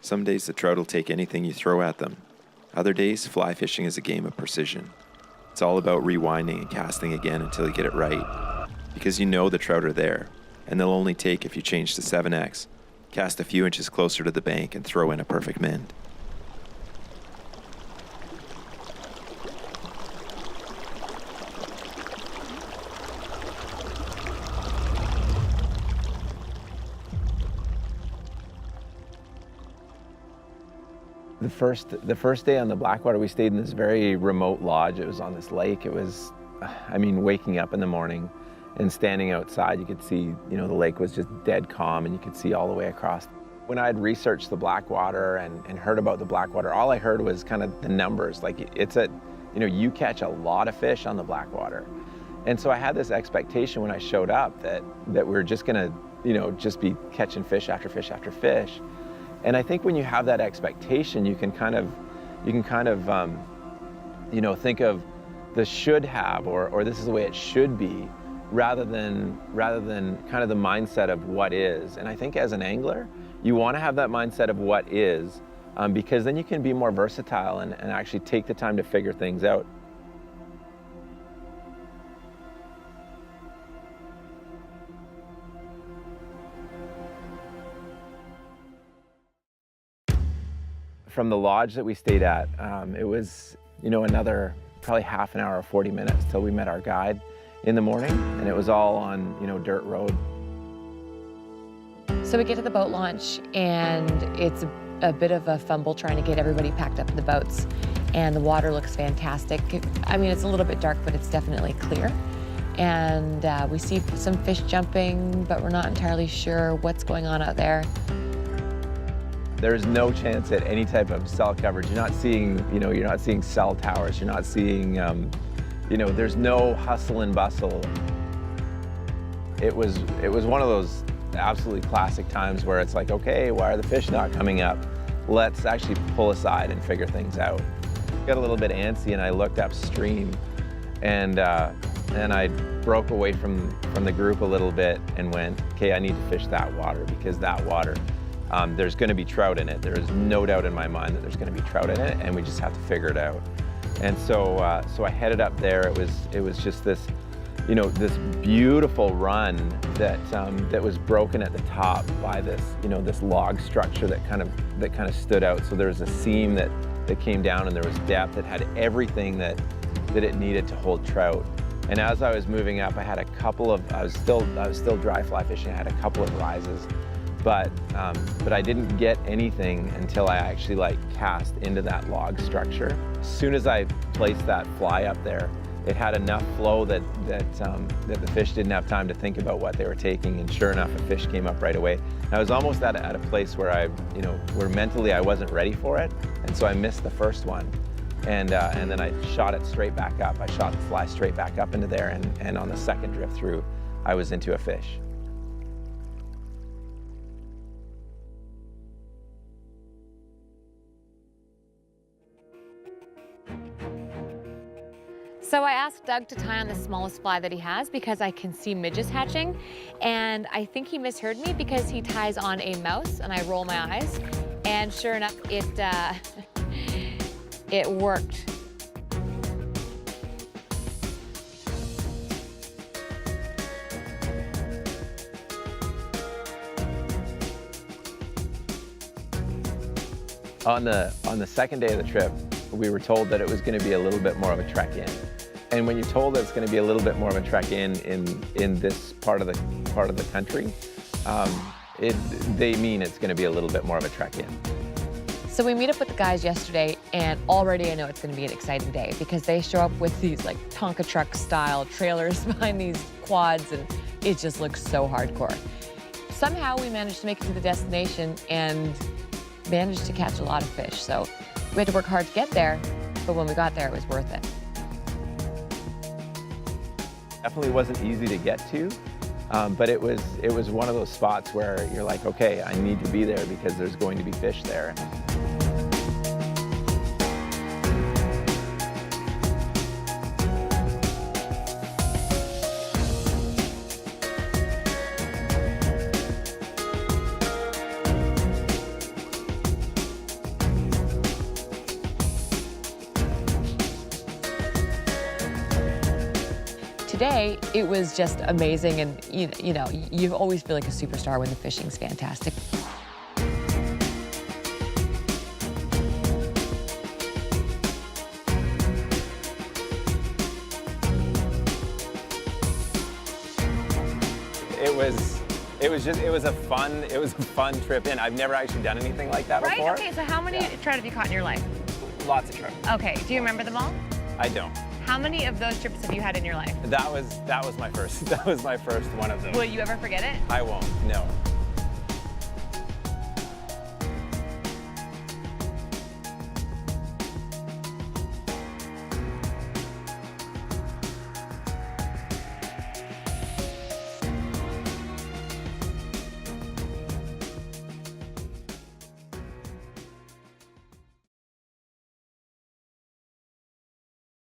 Some days the trout will take anything you throw at them. Other days, fly fishing is a game of precision. It's all about rewinding and casting again until you get it right. Because you know the trout are there, and they'll only take if you change to 7X, cast a few inches closer to the bank, and throw in a perfect mend. The first day on the Blackwater, we stayed in this very remote lodge. It was on this lake. It was, waking up in the morning and standing outside, you could see, the lake was just dead calm, and you could see all the way across. When I had researched the Blackwater and heard about the Blackwater, all I heard was kind of the numbers. Like you catch a lot of fish on the Blackwater. And so I had this expectation when I showed up that we were just gonna, just be catching fish after fish after fish. And I think when you have that expectation, you can kind of think of the should have, or this is the way it should be, rather than kind of the mindset of what is. And I think as an angler, you want to have that mindset of what is, because then you can be more versatile and actually take the time to figure things out. From the lodge that we stayed at, it was, another probably half an hour or 40 minutes till we met our guide in the morning, and it was all on, dirt road. So we get to the boat launch, and it's a bit of a fumble trying to get everybody packed up in the boats, and the water looks fantastic. It's a little bit dark, but it's definitely clear. And we see some fish jumping, but we're not entirely sure what's going on out there. There's no chance at any type of cell coverage. You're not seeing cell towers. You're not seeing, there's no hustle and bustle. It was one of those absolutely classic times where it's like, okay, why are the fish not coming up? Let's actually pull aside and figure things out. Got a little bit antsy, and I looked upstream, and I broke away from the group a little bit and went, okay, I need to fish that water, because that water, there's going to be trout in it. There is no doubt in my mind that there's going to be trout in it, and we just have to figure it out. And so I headed up there. It was just this, this beautiful run that was broken at the top by this, this log structure that kind of stood out. So there was a seam that came down, and there was depth that had everything that it needed to hold trout. And as I was moving up, I had I was still dry fly fishing. I had a couple of rises. But I didn't get anything until I actually cast into that log structure. As soon as I placed that fly up there, it had enough flow that the fish didn't have time to think about what they were taking, and sure enough, a fish came up right away. And I was almost at a place where where mentally I wasn't ready for it, and so I missed the first one. And then I shot it straight back up. I shot the fly straight back up into there, and on the second drift through, I was into a fish. So I asked Doug to tie on the smallest fly that he has, because I can see midges hatching, and I think he misheard me, because he ties on a mouse, and I roll my eyes, and sure enough, it worked. On the second day of the trip, we were told that it was going to be a little bit more of a trek in. And when you're told that it's going to be a little bit more of a trek in this part of the country, they mean it's going to be a little bit more of a trek in. So we meet up with the guys yesterday, and already I know it's going to be an exciting day, because they show up with these Tonka truck style trailers behind these quads, and it just looks so hardcore. Somehow we managed to make it to the destination and managed to catch a lot of fish. So we had to work hard to get there, but when we got there, it was worth it. Definitely wasn't easy to get to, but it was one of those spots where you're like, okay, I need to be there because there's going to be fish there. today, it was just amazing. And you know, you always feel like a superstar when the fishing's fantastic. It was a fun trip in. I've never actually done anything like that before. Right? Okay, so how many trout have you caught in your life? Lots of trout. Okay, do you remember them all? I don't. How many of those trips have you had in your life? That was my first. That was my first one of those. Will you ever forget it? I won't. No.